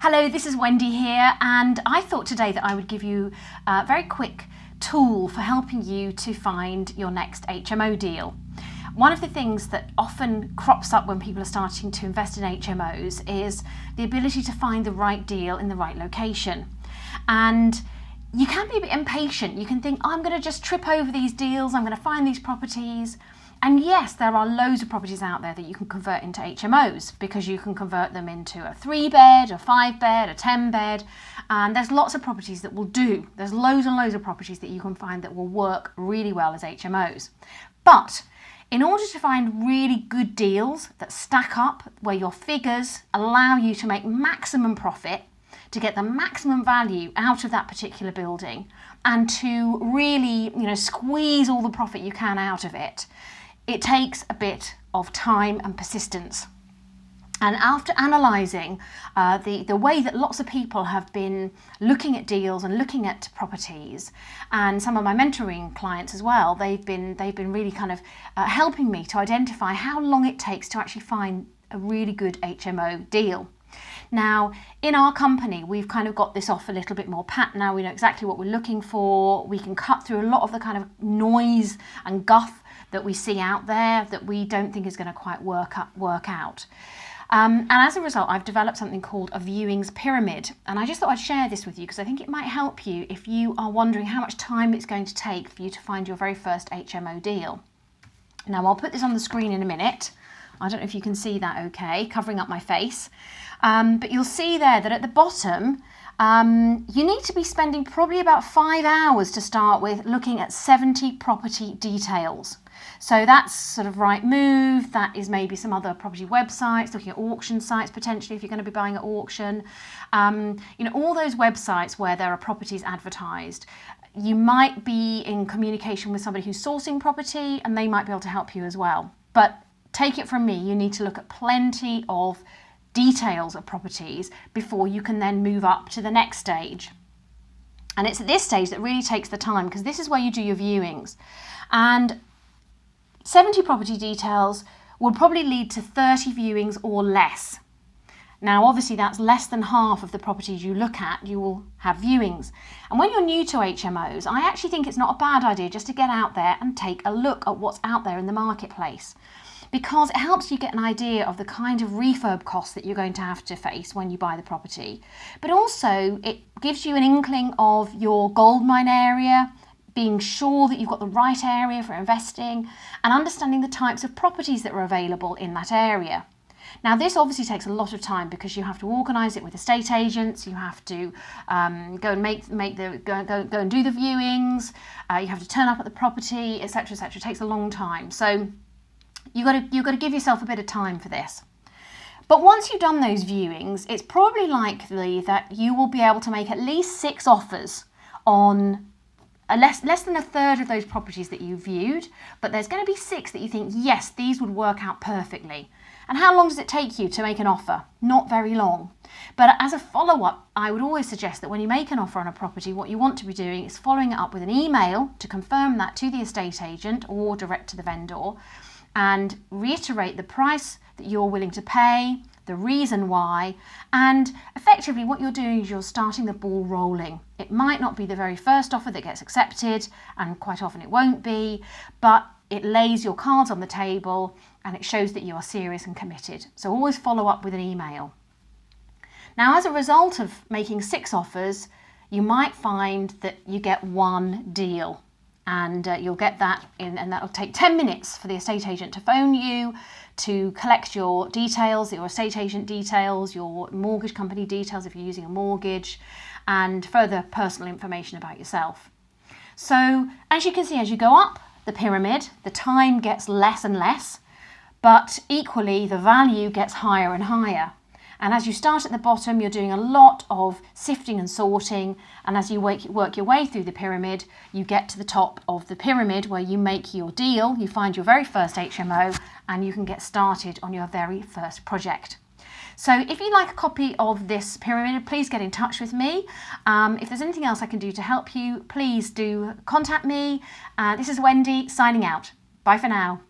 Hello, this is Wendy here, and I thought today that I would give you a very quick tool for helping you to find your next HMO deal. One of the things that often crops up when people are starting to invest in HMOs is the ability to find the right deal in the right location. And you can be a bit impatient. You can think, I'm going to just trip over these deals, I'm going to find these properties. And yes, there are loads of properties out there that you can convert into HMOs because you can convert them into a 3-bed, a 5-bed, a 10-bed, and there's lots of properties that will do. There's loads and loads of properties that you can find that will work really well as HMOs. But in order to find really good deals that stack up, where your figures allow you to make maximum profit, to get the maximum value out of that particular building, and to really, squeeze all the profit you can out of it, it takes a bit of time and persistence. And after analysing the way that lots of people have been looking at deals and looking at properties, and some of my mentoring clients as well, they've been really kind of helping me to identify how long it takes to actually find a really good HMO deal. Now, in our company, we've kind of got this off a little bit more pat now. We know exactly what we're looking for. We can cut through a lot of the kind of noise and guff that we see out there that we don't think is going to quite work out. And as a result, I've developed something called a viewings pyramid. And I just thought I'd share this with you because I think it might help you if you are wondering how much time it's going to take for you to find your very first HMO deal. Now, I'll put this on the screen in a minute. I don't know if you can see that okay, covering up my face. But you'll see there that at the bottom, you need to be spending probably about 5 hours to start with looking at 70 property details. So that's sort of Rightmove, that is maybe some other property websites, looking at auction sites potentially if you're going to be buying at auction. All those websites where there are properties advertised. You might be in communication with somebody who's sourcing property and they might be able to help you as well. But take it from me, you need to look at plenty of details of properties before you can then move up to the next stage. And it's at this stage that really takes the time because this is where you do your viewings. And 70 property details will probably lead to 30 viewings or less. Now, obviously, that's less than half of the properties you look at, you will have viewings. And when you're new to HMOs, I actually think it's not a bad idea just to get out there and take a look at what's out there in the marketplace, because it helps you get an idea of the kind of refurb costs that you're going to have to face when you buy the property. But also, it gives you an inkling of your goldmine area, being sure that you've got the right area for investing, and understanding the types of properties that are available in that area. Now, this obviously takes a lot of time because you have to organise it with estate agents. You have to go and go and do the viewings. You have to turn up at the property, etc., etc. It takes a long time. So you've got to give yourself a bit of time for this. But once you've done those viewings, it's probably likely that you will be able to make at least 6 offers on less than a third of those properties that you viewed, but there's going to be 6 that you think, yes, these would work out perfectly. And how long does it take you to make an offer? Not very long. But as a follow-up, I would always suggest that when you make an offer on a property, what you want to be doing is following it up with an email to confirm that to the estate agent or direct to the vendor, and reiterate the price that you're willing to pay, the reason why, and effectively what you're doing is you're starting the ball rolling. It might not be the very first offer that gets accepted, and quite often it won't be, but it lays your cards on the table and it shows that you are serious and committed. So always follow up with an email. Now, as a result of making 6 offers, you might find that you get 1 deal. And you'll get that in, and that'll take 10 minutes for the estate agent to phone you, to collect your details, your estate agent details, your mortgage company details if you're using a mortgage, and further personal information about yourself. So as you can see, as you go up the pyramid, the time gets less and less, but equally the value gets higher and higher. And as you start at the bottom, you're doing a lot of sifting and sorting. And as you work your way through the pyramid, you get to the top of the pyramid where you make your deal, you find your very first HMO, and you can get started on your very first project. So if you'd like a copy of this pyramid, please get in touch with me. If there's anything else I can do to help you, please do contact me. This is Wendy signing out. Bye for now.